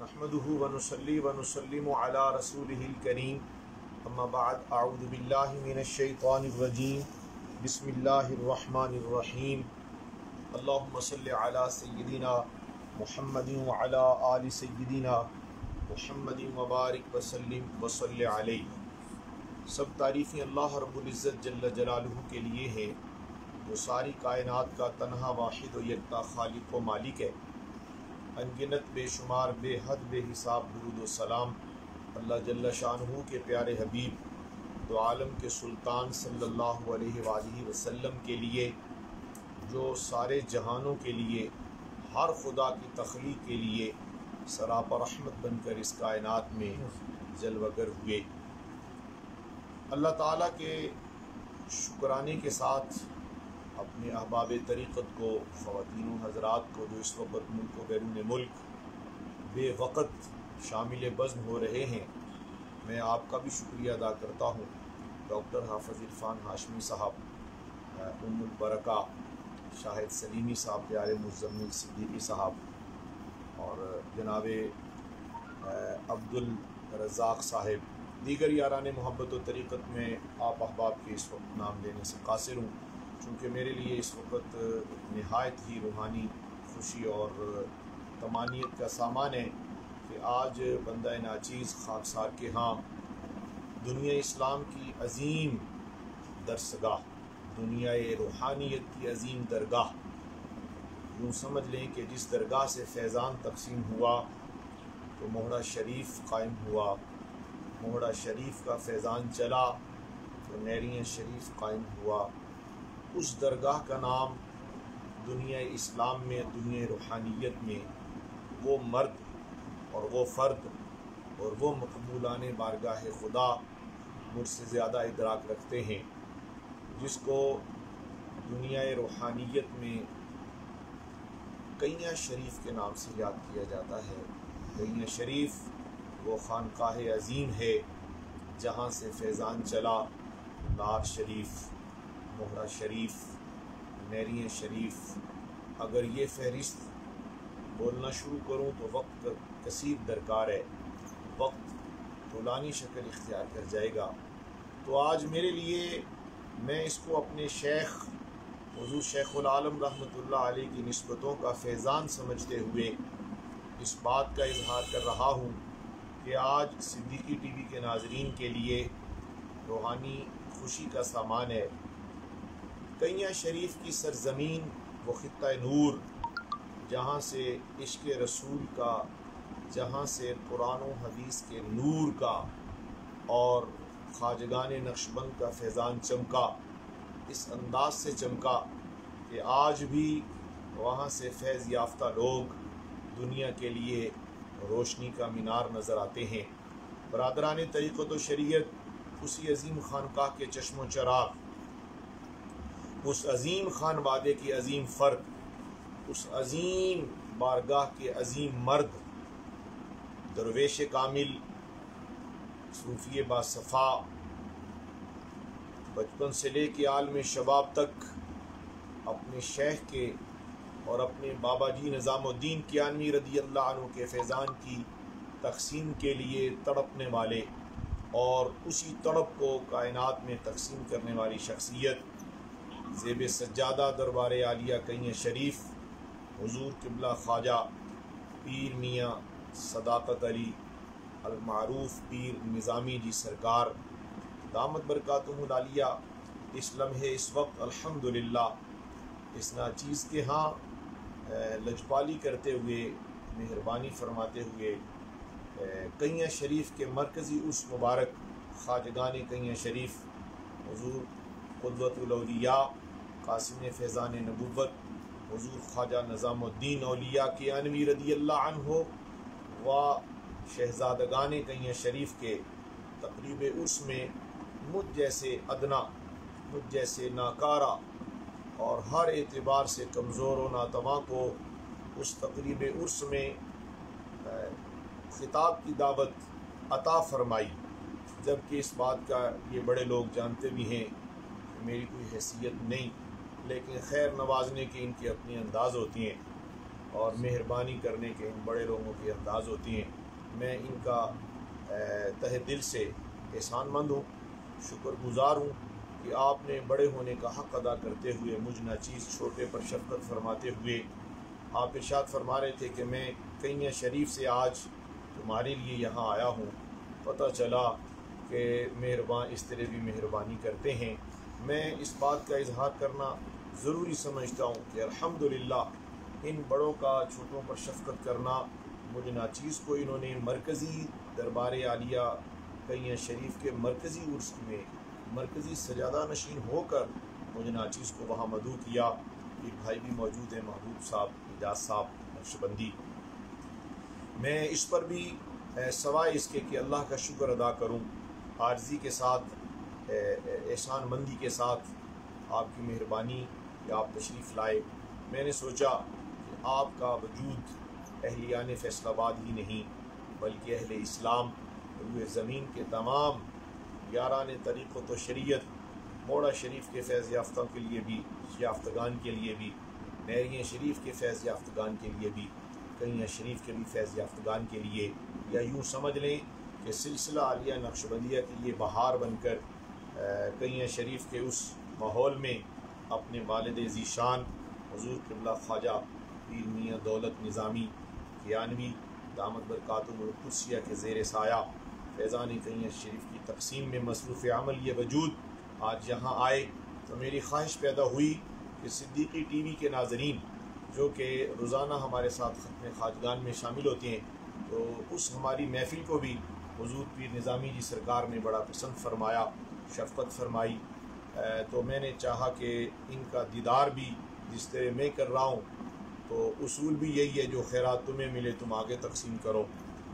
نحمده ونصلي ونسلم على رسوله الكريم اما بعد اعوذ باللہ من الشیطان الرجیم بسم اللہ الرحمن الرحیم اللہم صل علی سیدنا محمد وعلی آل سیدنا محمد وبارک وسلم وصلی علیہ۔ سب تعریفیں اللہ رب العزت جل جلالہ کے لیے ہیں جو ساری کائنات کا تنہا واحد و یکتا خالق و مالک ہے۔ انگنت بے شمار بے حد بے حساب درود و سلام اللہ جل شانہ کے پیارے حبیب دو عالم کے سلطان صلی اللہ علیہ وآلہ وسلم کے لیے، جو سارے جہانوں کے لیے، ہر خدا کی تخلیق کے لیے سراپا رحمت بن کر اس کائنات میں جلوہ گر ہوئے۔ اللہ تعالیٰ کے شکرانے کے ساتھ اپنے احباب طریقت کو، خواتین و حضرات کو جو اس وقت ملک و بیرون ملک بے وقت شامل بزم ہو رہے ہیں، میں آپ کا بھی شکریہ ادا کرتا ہوں۔ ڈاکٹر حافظ عرفان ہاشمی صاحب، ام البرکہ شاہد سلیمی صاحب، پیارے مزمل صدیقی صاحب، اور جناب عبد الرزاق صاحب، دیگر یاران محبت و طریقت میں آپ احباب کے اس وقت نام لینے سے قاصر ہوں، چونکہ میرے لیے اس وقت نہایت ہی روحانی خوشی اور طمانینت کا سامان ہے کہ آج بندہ ناچیز خاکسار کے ہاں دنیا اسلام کی عظیم درسگاہ، دنیا روحانیت کی عظیم درگاہ، یوں سمجھ لیں کہ جس درگاہ سے فیضان تقسیم ہوا تو موہڑا شریف قائم ہوا، موہڑا شریف کا فیضان چلا تو نیریاں شریف قائم ہوا۔ اس درگاہ کا نام دنیا اسلام میں، دنیا روحانیت میں وہ مرد اور وہ فرد اور وہ مقبولان بارگاہ خدا مجھ سے زیادہ ادراک رکھتے ہیں، جس کو دنیا روحانیت میں قیاں شریف کے نام سے یاد کیا جاتا ہے۔ قیاں شریف وہ خانقاہ عظیم ہے جہاں سے فیضان چلا، نار شریف، موہرا شریف، نیریاں شریف۔ اگر یہ فہرست بولنا شروع کروں تو وقت کثیر درکار ہے، وقت طولانی شکل اختیار کر جائے گا، تو آج میرے لیے میں اس کو اپنے شیخ حضور شیخ العالم رحمۃ اللہ علیہ کی نسبتوں کا فیضان سمجھتے ہوئے اس بات کا اظہار کر رہا ہوں کہ آج صدیقی ٹی وی کے ناظرین کے لیے روحانی خوشی کا سامان ہے۔ قیاں شریف کی سرزمین وہ خطہ نور، جہاں سے عشق رسول کا، جہاں سے قرآن و حدیث کے نور کا اور خواجگان نقشبند کا فیضان چمکا، اس انداز سے چمکا کہ آج بھی وہاں سے فیض یافتہ لوگ دنیا کے لیے روشنی کا مینار نظر آتے ہیں۔ برادران طریقت و شریعت، اسی عظیم خانقاہ کے چشم و چراغ، اس عظیم خان وادے کی عظیم فرد، اس عظیم بارگاہ کے عظیم مرد، درویش کامل، صوفی باصفا، بچپن سے لے کے عالم شباب تک اپنے شیخ کے اور اپنے بابا جی نظام الدین کیانوی رضی اللہ عنہ کے فیضان کی تقسیم کے لیے تڑپنے والے اور اسی تڑپ کو کائنات میں تقسیم کرنے والی شخصیت، زیب سجادہ دربار عالیہ قیاں شریف، حضور قبلہ خواجہ پیر میاں صداقت علی المعروف پیر نظامی جی سرکار دامت برکاتہم العالیہ، اس لمحے اس وقت الحمدللہ اس ناچیز کے ہاں لجپالی کرتے ہوئے، مہربانی فرماتے ہوئے قیاں شریف کے مرکزی اس مبارک خواجگان قیاں شریف حضور قدوۃ الاولیاء قاسم فیضان نبوت حضور خواجہ نظام الدین اولیاء کیانوی رضی اللہ عنہ و شہزادگان قیاں شریف کے تقریب عرس میں مجھ جیسے ادنا، مجھ جیسے ناکارہ اور ہر اعتبار سے کمزور و ناتواں کو اس تقریب عرس میں خطاب کی دعوت عطا فرمائی، جبکہ اس بات کا یہ بڑے لوگ جانتے بھی ہیں کہ میری کوئی حیثیت نہیں، لیکن خیر نوازنے کے ان کے اپنے انداز ہوتی ہیں۔ اور مہربانی کرنے کے ان بڑے لوگوں کے انداز ہوتی ہیں. میں ان کا تہ دل سے احسان مند ہوں، شکر گزار ہوں کہ آپ نے بڑے ہونے کا حق ادا کرتے ہوئے مجھ ناچیز چھوٹے پر شفقت فرماتے ہوئے آپ ارشاد فرما رہے تھے کہ میں کئیاں شریف سے آج تمہارے لیے یہاں آیا ہوں. پتہ چلا کہ مہربان اس طرح بھی مہربانی کرتے ہیں. میں اس بات کا اظہار کرنا ضروری سمجھتا ہوں کہ الحمدللہ ان بڑوں کا چھوٹوں پر شفقت کرنا مجھ ناچیز کو انہوں نے مرکزی دربار عالیہ کئیاں شریف کے مرکزی عرس میں مرکزی سجادہ نشین ہو کر مجھ ناچیز کو وہاں مدعو کیا. ایک بھائی بھی موجود ہیں، محبوب صاحب، اجاز صاحب نقشبندی. میں اس پر بھی سوائے اس کے کہ اللہ کا شکر ادا کروں، عاجزی کے ساتھ احسان مندی کے ساتھ آپ کی مہربانی کہ آپ تشریف لائے. میں نے سوچا کہ آپ کا وجود اہلیان فیصل آباد ہی نہیں بلکہ اہل اسلام روئے زمین کے تمام یاران طریقت و شریعت موڑا شریف کے فیض یافتوں کے لیے بھی، یافتگان کے لیے بھی، نیریاں شریف کے فیض یافتگان کے لیے بھی، کئیاں شریف کے بھی فیض یافتگان کے لیے، یا یوں سمجھ لیں کہ سلسلہ عالیہ نقشبندیہ کی یہ بہار بن کر کئیاں شریف کے اس ماحول میں اپنے والد ذیشان حضور قبلہ خواجہ پیر میاں دولت نظامی کیانوی دامت برکاتہم القدسیہ کے زیر سایہ فیضان کئیاں شریف کی تقسیم میں مصروف عمل یہ وجود آج یہاں آئے تو میری خواہش پیدا ہوئی کہ صدیقی ٹی وی کے ناظرین جو کہ روزانہ ہمارے ساتھ ختم خواجگان میں شامل ہوتے ہیں تو اس ہماری محفل کو بھی حضور پیر نظامی جی سرکار نے بڑا پسند فرمایا، شفقت فرمائی. تو میں نے چاہا کہ ان کا دیدار بھی جس طرح میں کر رہا ہوں تو اصول بھی یہی ہے، جو خیرات تمہیں ملے تم آگے تقسیم کرو.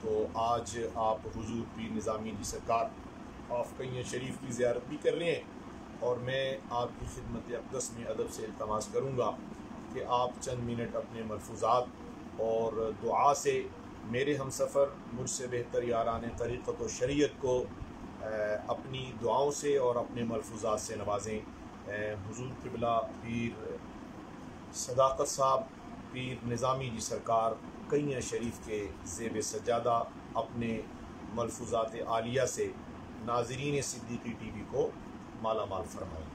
تو آج آپ حضور پیر نظامی جی سرکار آف کئیاں شریف کی زیارت بھی کر رہے ہیں، اور میں آپ کی خدمت اقدس میں ادب سے التماس کروں گا کہ آپ چند منٹ اپنے ملفوظات اور دعا سے میرے ہم سفر مجھ سے بہتر یاران طریقت و شریعت کو اپنی دعاؤں سے اور اپنے ملفوظات سے نوازیں. حضور قبلہ پیر صداقت صاحب پیر نظامی جی سرکار کئیاں شریف کے زیب سجادہ اپنے ملفوظات عالیہ سے ناظرین صدیقی ٹی وی کو مالا مال فرمائیں.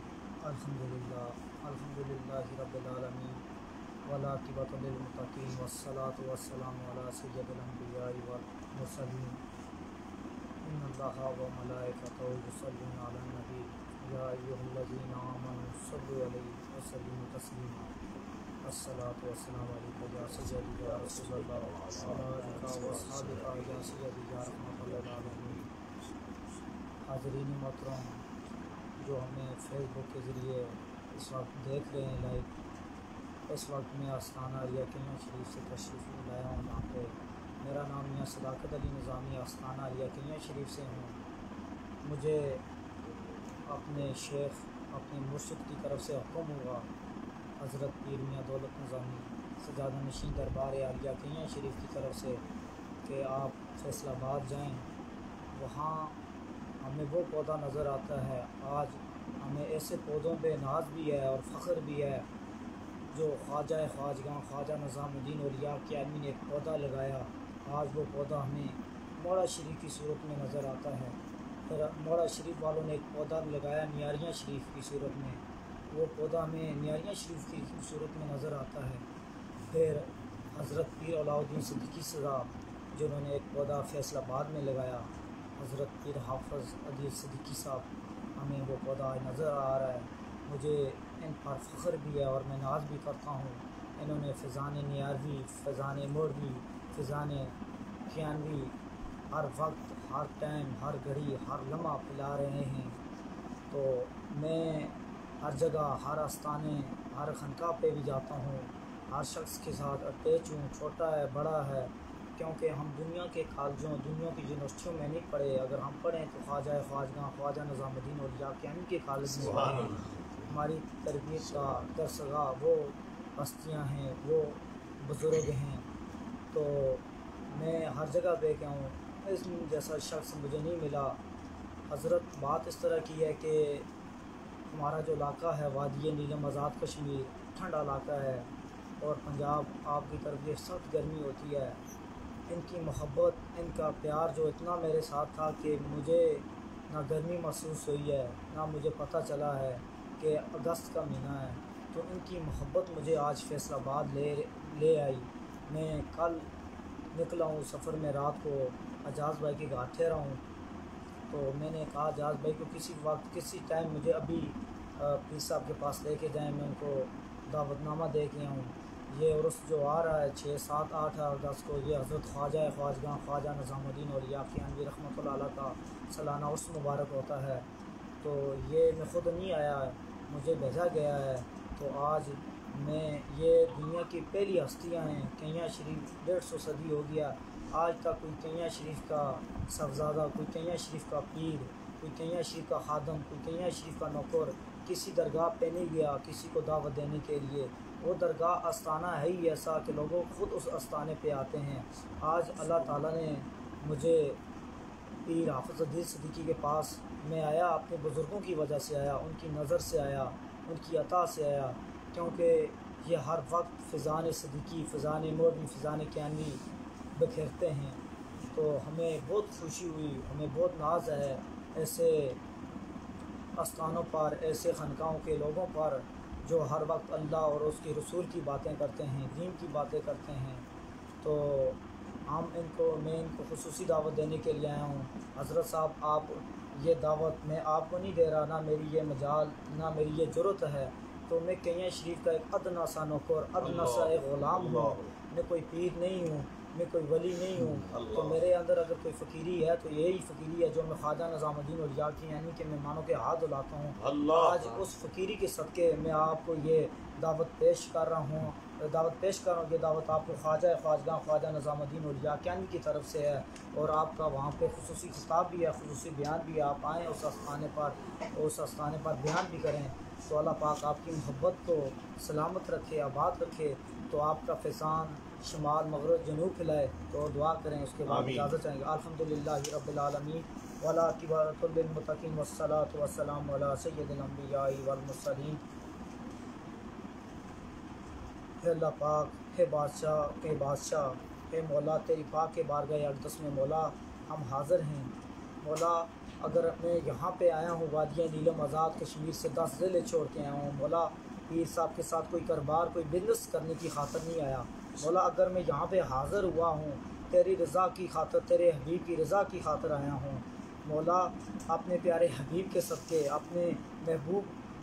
الحمدللہ رب العالمین والعاقبۃ للمتقین والصلاۃ والسلام علی سید الانبیاء والمرسلین ان اللہ وملائکتہ یصلون علی النبی یا ایھا الذین آمنوا صلوا علیہ وسلموا تسلیما. الصلاۃ والسلام علیکہ یا سیدی یا رسول اللہ وعلی آلہ واصحابہ یا سیدی یا رحمۃ للعالمین. حاضرین محترم جو ہمیں فیس بک کے ذریعے اس وقت دیکھ رہے ہیں لائیو، اس وقت میں آستانہ عالیہ کئیاں شریف سے تشریف لایا ہوں. یہاں پہ میرا نام میاں صداقت علی نظامی آستانہ عالیہ کئیاں شریف سے ہوں. مجھے اپنے شیخ اپنے مرشد کی طرف سے حکم ہوا حضرت پیر میاں دولت نظامی سجادہ نشین دربار عالیہ کئیاں شریف کی طرف سے کہ آپ فیصل آباد جائیں. وہاں ہمیں وہ پودا نظر آتا ہے. آج ہمیں ایسے پودوں پہ ناز بھی ہے اور فخر بھی ہے جو خواجہ خواجگاں خواجہ نظام الدین اولیاء کیانوی نے ایک پودا لگایا. آج وہ پودا ہمیں موڑا شریف کی صورت میں نظر آتا ہے. پھر موڑا شریف والوں نے ایک پودا لگایا نیاریاں شریف کی صورت میں، وہ پودا ہمیں نیاریاں شریف کی صورت میں نظر آتا ہے. پھر حضرت پیر علاء الدین صدیقی صاحب جنہوں نے ایک پودا فیصل آباد میں لگایا، حضرت پیر حافظ عدیل صدیقی صاحب ہمیں وہ پودا نظر آ رہا ہے. مجھے ان پر فخر بھی ہے اور میں ناز بھی کرتا ہوں. انہوں نے فیضان نیاروی، فیضان مروی، فیضان کیانوی ہر وقت، ہر ٹائم، ہر گھڑی، ہر لمحہ پلا رہے ہیں. تو میں ہر جگہ، ہر آستانے، ہر خانقاہ پہ بھی جاتا ہوں. ہر شخص کے ساتھ اٹیچ ہوں، چھوٹا ہے بڑا ہے، کیونکہ ہم دنیا کے کالجوں، دنیا کی یونیورسٹیوں میں نہیں پڑھے. اگر ہم پڑھیں تو خواجہ خواجگاں خواجہ نظام الدین اولیاء کیانوی کے کالج میں پڑھے ہیں. ہماری تربیت کا درسگاہ وہ ہستیاں ہیں، وہ بزرگ ہیں. تو میں ہر جگہ پہ کیا ہوں، اس جیسا شخص مجھے نہیں ملا. حضرت بات اس طرح کی ہے کہ ہمارا جو علاقہ ہے وادی نیلم آزاد کشمیر ٹھنڈا علاقہ ہے، اور پنجاب آپ کی طرف یہ سخت گرمی ہوتی ہے، ان کی محبت، ان کا پیار جو اتنا میرے ساتھ تھا کہ مجھے نہ گرمی محسوس ہوئی ہے، نہ مجھے پتہ چلا ہے کہ اگست کا مہینہ ہے۔ تو ان کی محبت مجھے آج فیصل آباد لے آئی۔ میں کل نکلا ہوں سفر میں، رات کو اعجاز بھائی کے گھر ٹھہرا ہوں، تو میں نے کہا اعجاز بھائی کو کسی وقت کسی ٹائم مجھے ابھی پیر صاحب کے پاس لے کے جائیں، میں ان کو دعوت نامہ دے کے آؤں۔ یہ عرس جو آ رہا ہے 6، 7، 8 اگست کو، یہ حضرت خواجہ خواجگاں خواجہ نظام الدین اولیاء کیانوی رحمۃ اللہ علیہ کا سالانہ عرس مبارک ہوتا ہے۔ تو یہ میں خود نہیں آیا، مجھے بھیجا گیا ہے۔ تو آج میں، یہ دنیا کی پہلی ہستیاں ہیں، کیاں شریف 150 صدی ہو گیا، آج تک کوئی کیاں شریف کا صاحبزادہ، کوئی کیاں شریف کا پیر، کوئی کیاں شریف کا خادم، کوئی کیاں شریف کا نوکر کسی درگاہ پہ نہیں گیا کسی کو دعوت دینے کے لیے۔ وہ درگاہ آستانہ ہے ہی ایسا کہ لوگوں خود اس آستانے پہ آتے ہیں۔ آج اللہ تعالیٰ نے مجھے پیر حافظ عدیل صدیقی کے پاس میں آیا، اپنے بزرگوں کی وجہ سے آیا، ان کی نظر سے آیا، ان کی عطا سے آیا، کیونکہ یہ ہر وقت فیضان صدیقی، فیضان مولوی، فیضان کیانوی بکھیرتے ہیں۔ تو ہمیں بہت خوشی ہوئی، ہمیں بہت ناز ہے ایسے آستانوں پر، ایسے خانقاہوں کے لوگوں پر جو ہر وقت اللہ اور اس کے رسول کی باتیں کرتے ہیں، دین کی باتیں کرتے ہیں۔ تو میں ان کو خصوصی دعوت دینے کے لیے آیا ہوں۔ حضرت صاحب، آپ یہ دعوت میں آپ کو نہیں دے رہا، نہ میری یہ مجال، نہ میری یہ جرت ہے، تو میں کیاں شریف کا ایک ادنا سا نوکر، ادنا سا ایک غلام ہوں، میں کوئی پیر نہیں ہوں، میں کوئی ولی نہیں ہوں۔ تو میرے اندر اگر کوئی فقیری ہے تو یہی فقیری ہے جو میں خواجہ نظام الدین اولیاء کی، یعنی کہ مہمانوں کے ہاتھ دھلاتا ہوں۔ آج اس فقیری کے صدقے میں آپ کو یہ دعوت پیش کر رہا ہوں، یہ دعوت آپ کو خواجہ خواجگاں خواجہ نظام الدین اولیاء کیانوی کی طرف سے ہے، اور آپ کا وہاں پہ خصوصی خطاب بھی ہے، خصوصی بیان بھی ہے۔ آپ آئیں اس آستانے پر بیان بھی کریں، تو اللہ پاک آپ کی محبت کو سلامت رکھے، آباد رکھے، تو آپ کا فیضان شمال مغرب جنوب پھیلائے۔ تو دعا کریں، اس کے بعد اجازت چاہیں گے۔ الحمدللہ رب العالمین والعاقبۃ للمتقین والصلاۃ والسلام علی سید الانبیاء والمرسلین۔ اے اللہ پاک، اے بادشاہ، اے مولا، تیری پاک کے بارگاہ اقدس میں مولا ہم حاضر ہیں۔ مولا اگر میں یہاں پہ آیا ہوں وادی نیلم آزاد کشمیر سے 10 ضلع چھوڑ کے آیا ہوں، مولا پیر صاحب کے ساتھ کوئی کاروبار، کوئی بزنس کرنے کی خاطر نہیں آیا۔ مولا اگر میں یہاں پہ حاضر ہوا ہوں تیری رضا کی خاطر، تیرے حبیب کی رضا کی خاطر آیا ہوں۔ مولا اپنے پیارے حبیب کے صدقے، اپنے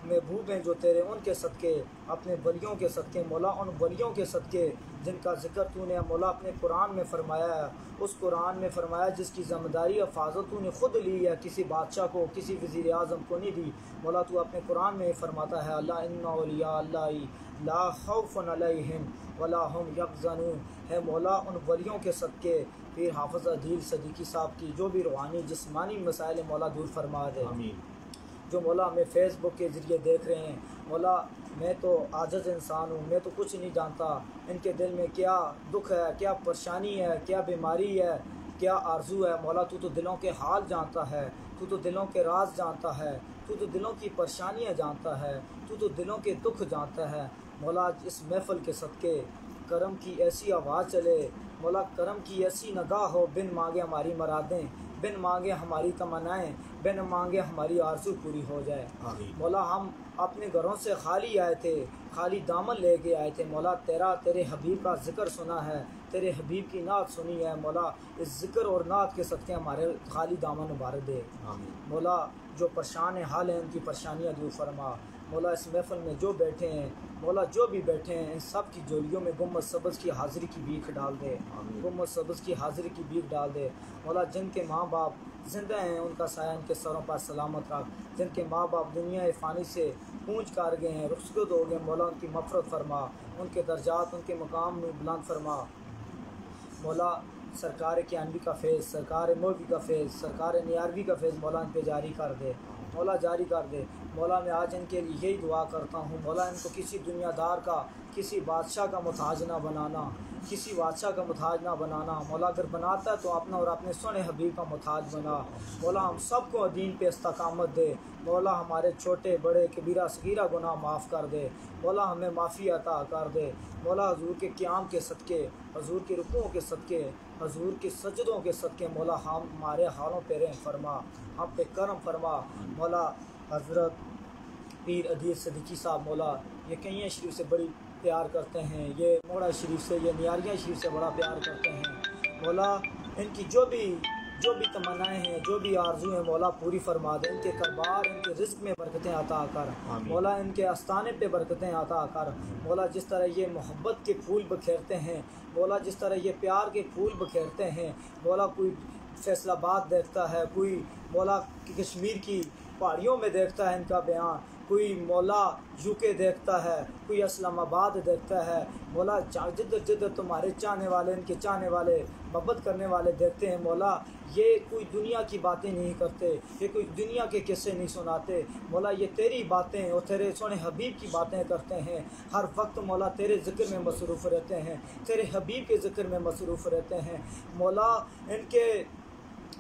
محبوب ہیں جو تیرے، ان کے صدقے، اپنے ولیوں کے صدقے، مولا ان ولیوں کے صدقے جن کا ذکر تو نے مولا اپنے قرآن میں فرمایا ہے، اس قرآن میں فرمایا جس کی ذمہ داری حفاظت تو نے خود لی ہے، کسی بادشاہ کو، کسی وزیر اعظم کو نہیں دی۔ مولا تو اپنے قرآن میں فرماتا ہے، اللہ ان اولیاء اللہ لا خوف علیہم ولا هم یحزنون۔ ہے مولا ان ولیوں کے صدقے، پیر حافظ عدیل صدیقی صاحب کی جو بھی روحانی جسمانی مسائل مولا دور فرما دے۔ جو مولا ہمیں فیس بک کے ذریعے دیکھ رہے ہیں، مولا میں تو عاجز انسان ہوں، میں تو کچھ نہیں جانتا ان کے دل میں کیا دکھ ہے، کیا پریشانی ہے، کیا بیماری ہے، کیا آرزو ہے۔ مولا تو دلوں کے حال جانتا ہے، تو دلوں کے راز جانتا ہے، تو دلوں کی پریشانیاں جانتا ہے، تو دلوں کے دکھ جانتا ہے۔ مولا اس محفل کے صدقے کرم کی ایسی آواز چلے، مولا کرم کی ایسی نگاہ ہو، بن مانگے ہماری مرادیں، بن مانگے ہماری تمنائیں، بن مانگے ہماری آرزو پوری ہو جائے۔ مولا ہم اپنے گھروں سے خالی آئے تھے، خالی دامن لے کے آئے تھے، مولا تیرے حبیب کا ذکر سنا ہے، تیرے حبیب کی نعت سنی ہے، مولا اس ذکر اور نعت کے صدقے ہمارے خالی دامن بھر دے۔ مولا جو پریشان حال ہیں ان کی پریشانیاں دور فرما۔ مولا اس محفل میں جو بیٹھے ہیں، مولا جو بھی بیٹھے ہیں، ان سب کی جولیوں میں گنبد سبز کی حاضری کی بھیک ڈال دے، گنبد سبز کی حاضری کی بھیک ڈال دے۔ مولا جن کے ماں باپ زندہ ہیں ان کا سایہ ان کے سروں پر سلامت رکھ، جن کے ماں باپ دنیا فانی سے پونچھ کر گئے ہیں، رخصت ہو گئے، مولا ان کی مغفرت فرما، ان کے درجات، ان کے مقام میں بلند فرما۔ مولا سرکار کیانوی کا فیض، سرکار مولوی کا فیض، سرکار نیاروی کا فیض مولا ان پہ جاری کر دے۔ مولا جاری کر دے۔ مولا میں آج ان کے لیے یہی دعا کرتا ہوں، مولا ان کو کسی دنیا دار کا، کسی بادشاہ کا محتاج نہ بنانا، کسی بادشاہ کا محتاج نہ بنانا۔ مولا اگر بناتا ہے تو اپنا اور اپنے سونے حبیب کا محتاج بنا۔ مولا ہم سب کو دین پہ استقامت دے۔ مولا ہمارے چھوٹے بڑے کبیرہ صغیرہ گناہ معاف کر دے۔ مولا ہمیں معافی عطا کر دے۔ مولا حضور کے قیام کے صدقے، حضور کے رکوعوں کے صدقے، حضور کے سجدوں کے صدقے مولا ہمارے حالوں پہ رحم فرما، ہم پہ کرم فرما۔ مولا حضرت پیر عدیل صدیقی صاحب مولا یہ کئیاں شریف سے بڑی پیار کرتے ہیں، یہ موڑا شریف سے، یہ نیاریاں شریف سے بڑا پیار کرتے ہیں۔ مولا ان کی جو بھی تمنائیں ہیں، جو بھی آرزو ہیں مولا پوری فرما دے۔ ان کے کاروبار، ان کے رزق میں برکتیں عطا کر مولا، ان کے آستانے پہ برکتیں عطا کر مولا۔ جس طرح یہ محبت کے پھول بکھیرتے ہیں مولا، جس طرح یہ پیار کے پھول بکھیرتے ہیں مولا، کوئی فیصل آباد دیکھتا ہے، کوئی مولا کشمیر کی پہاڑیوں میں دیکھتا ہے ان کا بیان، کوئی مولا یو کے دیکھتا ہے، کوئی اسلام آباد دیکھتا ہے مولا۔ جدھر جدھر تمہارے چاہنے والے، ان کے چاہنے والے، محبت کرنے والے دیکھتے ہیں مولا، یہ کوئی دنیا کی باتیں نہیں کرتے، یہ کوئی دنیا کے قصے نہیں سناتے مولا، یہ تیری باتیں اور تیرے سونے حبیب کی باتیں کرتے ہیں۔ ہر وقت مولا تیرے ذکر میں مصروف رہتے ہیں، تیرے حبیب کے ذکر میں مصروف رہتے ہیں مولا۔ ان کے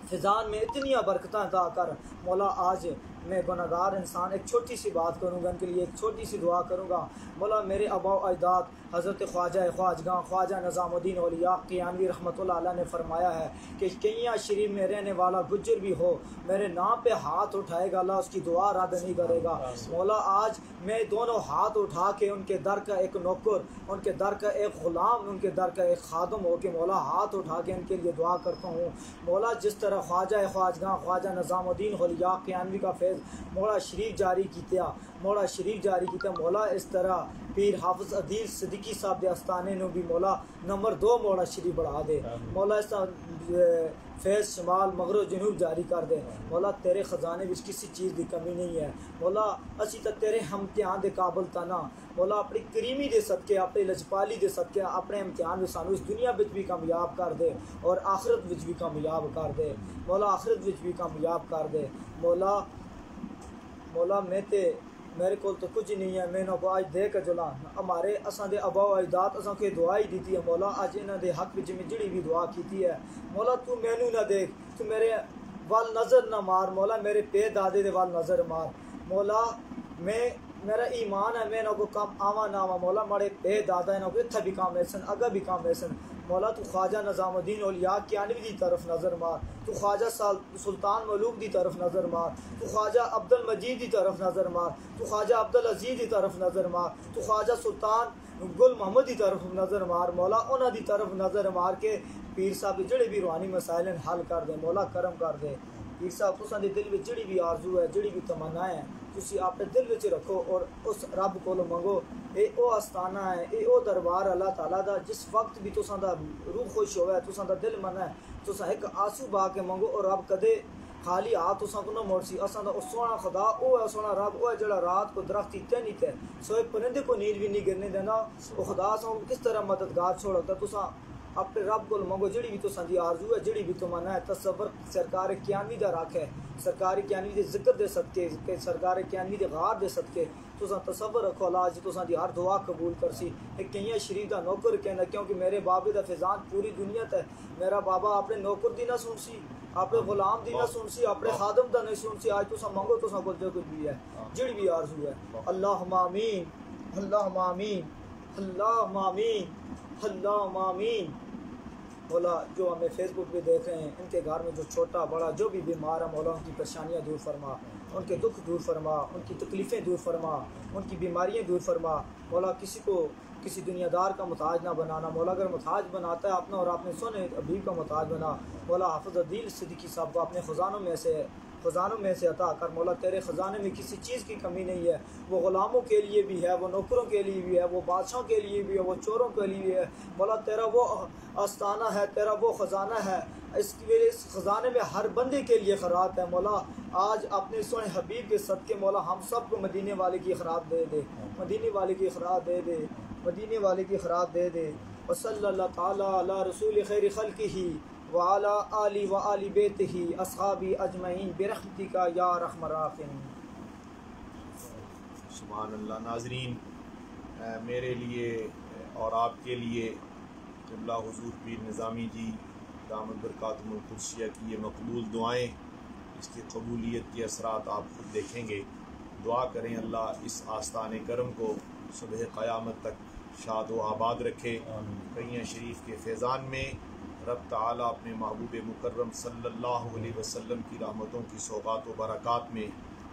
فضان میں اتنی برکتیں عطا کر مولا۔ آج میں گناہگار انسان ایک چھوٹی سی بات کروں گا، ان کے لیے ایک چھوٹی سی دعا کروں گا مولا۔ میرے آبا و اجداد حضرت خواجہ خواجگاں خواجہ نظام الدین اولیاء قیانوی رحمۃ اللہ علیہ نے فرمایا ہے کہ کئیاں شریف میں رہنے والا گجر بھی ہو، میرے نام پہ ہاتھ اٹھائے گا اللہ اس کی دعا رد نہیں کرے گا مولا۔ آج میں دونوں ہاتھ اٹھا کے ان کے در کا ایک نوکر، ان کے در کا ایک غلام، ان کے در کا ایک خادم ہو کے مولا ہاتھ اٹھا کے ان کے لیے دعا کرتا ہوں مولا۔ جس طرح خواجہ خواجگاں خواجہ نظام الدین اولیاء قیانوی کا فیض مولا شریف جاری کیتا، مولا شریف جاری کیتا مولا، اس طرح پیر حافظ عدیل صدیقی صاحب دے آستانے نو بھی مولا نمبر 2 مولا شریف بڑھا دے مولا۔ اس فیض شمال مغرب جنوب جاری کر دے مولا۔ تیرے خزانے وچ کسی چیز دی کمی نہیں ہے مولا۔ اسی تا تیرے امتحان دے قابل تانا مولا، اپنی کریمی دے صدقے، اپنی لجپالی دے صدقے اپنے امتحان وچ سانو اس دنیا وچ بھی کامیاب کر دے اور آخرت وچ بھی کامیاب کر دے مولا، آخرت وچ بھی کامیاب کر دے مولا۔ مولا میرے کول تو کچھ نہیں ہے، میں کو آج دے کے جلا ہمارے اساں دے آبا و اجداد اساں کے دعا ہی دیتی ہے مولا۔ اج انہاں دے حق وچ میں جڑی بھی دعا کیتی ہے مولا، تو مینوں نہ دیکھ، تو میرے وال نظر نہ مار مولا، میرے پے دادے دے وال نظر مار مولا۔ میرا ایمان ہے میں نہ کو کم آواں نہ آواں مولا، مارے پے دادا نہ کو اتھا بھی کام ایسن اگا بھی کام ایسن مولا۔ تو خواجہ نظام الدین اولیاء قیانوی دی طرف نظر مار، تو خواجہ سلطان ملوک دی طرف نظر مار، تو خواجہ عبد المجید دی طرف نظر مار، تو خواجہ عبد العزیز دی طرف نظر مار، تو خواجہ سلطان گل محمد دی طرف نظر مار مولا۔ انہاں دی طرف نظر مار کے پیر صاحب دے جڑے بھی روحانی مسائل ہیں حل کر دے مولا، کرم کر دے پیر صاحب۔ تساں دے دل وچ جڑی بھی آرزو ہے، جڑی بھی تمنا ہے تسی اپنے دل وچ رکھو اور اس رب کولو منگو۔ اے او آستانہ ہے، اے او دربار اللہ تعالیٰ دا، جس وقت بھی تساں دا روح خوش ہوئے، تساں دا دل منا ہے، تساں ایک آنسو بہا کے منگو اور رب کدے خالی ہاتھ تساں کو نہ موڑسی۔ اساں دا او سونا خدا، او ہے سونا رب، او ہے جڑا رات کو درخت تے نہیں تے سوئے پرندے کو نیند بھی نہیں گرنے دینا، او خدا اساں کس طرح مددگار چھوڑتا۔ تساں اپنے رب کو منگو جڑی بھی تساں دی آرزو ہے، جڑی بھی تمنا ہے۔ تصور سرکار قیانوی دا رکھ ہے، سرکار قیانوی دے ذکر دے صدقے، سرکار قیانوی دے غار دے صدقے تساں تصور رکھو اللہ جی تساں دی ہر دعا قبول کرسی۔ ایک کئیاں شریف دا نوکر کہنا، کیونکہ میرے بابے دا فیضان پوری دنیا تے، میرا بابا اپنے نوکر دی نہ سنسی، اپنے غلام دی نہ سنسی، اپنے خادم دا نہیں سنسی۔ آج تساں منگو تساں کو جو کچھ بھی ہے، جڑی بھی آرزو ہے۔ اللہم آمین، اللہم آمین، اللہم آمین، اللہم آمین مولا۔ جو ہمیں فیس بک پہ دیکھ رہے ہیں، ان کے گھر میں جو چھوٹا بڑا جو بھی بیمار ہے مولا، ان کی پریشانیاں دور فرما، ان کے دکھ دور فرما، ان کی تکلیفیں دور فرما، ان کی بیماریاں دور فرما مولا۔ کسی کو کسی دنیا دار کا محتاج نہ بنانا مولا، اگر محتاج بناتا ہے اپنا اور اپنے سونے حبیب کا محتاج بنا مولا۔ حافظ عدیل صدیقی صاحب کو اپنے خزانوں میں سے عطا کر مولا۔ تیرے خزانے میں کسی چیز کی کمی نہیں ہے، وہ غلاموں کے لیے بھی ہے، وہ نوکروں کے لیے بھی ہے، وہ بادشاہوں کے لیے بھی ہے، وہ چوروں کے لیے بھی ہے مولا۔ تیرا وہ آستانہ ہے، تیرا وہ خزانہ ہے، اس خزانے میں ہر بندے کے لیے خیرات ہے مولا۔ آج اپنے سونے حبیب کے صدقے مولا ہم سب کو مدینے والے کی خیرات دے دے، مدینے والے کی خیرات دے دے، مدینے والے کی خیرات دے دے۔ وصلی اللہ تعالیٰ علی رسول خیر خلقہ وعلی آلہ وآل بیتہ اصحابہ اجمعین برحمتک یا ارحم الراحمین۔ سبحان اللہ۔ ناظرین، میرے لیے اور آپ کے لیے قبلہ حضور پیر نظامی جی دامت برکاتہم القدسیہ کی یہ مقبول دعائیں، اس کی قبولیت کے اثرات آپ خود دیکھیں گے۔ دعا کریں اللہ اس آستان کرم کو صبح قیامت تک شاد و آباد رکھے۔ قیہ شریف کے فیضان میں رب تعالیٰ اپنے محبوب مکرم صلی اللہ علیہ وسلم کی رحمتوں کی سوغات و برکات میں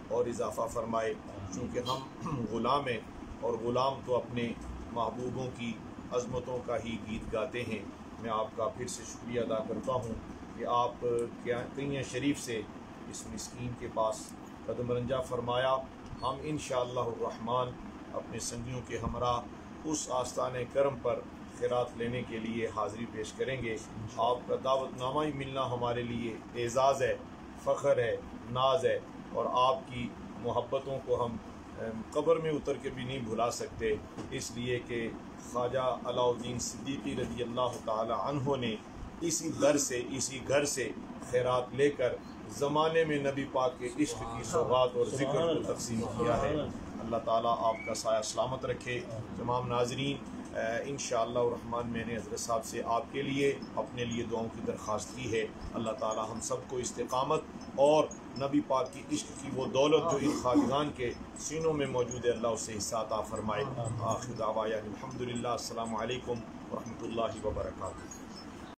اور اضافہ فرمائے۔ چونکہ ہم غلام ہیں اور غلام تو اپنے محبوبوں کی عظمتوں کا ہی گیت گاتے ہیں۔ میں آپ کا پھر سے شکریہ ادا کرتا ہوں کہ آپ قیہ شریف سے اس مسکین کے پاس قدم رنجہ فرمایا۔ ہم انشاءاللہ الرحمن اپنے سنگیوں کے ہمراہ اس آستان کرم پر خیرات لینے کے لیے حاضری پیش کریں گے۔ آپ کا دعوت نامہ ہی ملنا ہمارے لیے اعزاز ہے، فخر ہے، ناز ہے، اور آپ کی محبتوں کو ہم قبر میں اتر کے بھی نہیں بھلا سکتے، اس لیے کہ خواجہ علاء الدین صدیقی رضی اللہ تعالی عنہ نے اسی گھر سے خیرات لے کر زمانے میں نبی پاک کے عشق کی سوغات اور ذکر کو تقسیم کیا ہے۔ اللہ تعالیٰ آپ کا سایہ سلامت رکھے۔ تمام ناظرین، انشاءاللہ الرحمن میں نے حضرت صاحب سے آپ کے لیے اپنے لیے دعاؤں کی درخواست کی ہے۔ اللہ تعالیٰ ہم سب کو استقامت اور نبی پاک کی عشق کی وہ دولت جو ان خاجگان کے سینوں میں موجود ہے، اللہ اسے حصہ عطا فرمائے۔ آخر دعوانا الحمدللہ۔ السلام علیکم ورحمۃ اللہ وبرکاتہ۔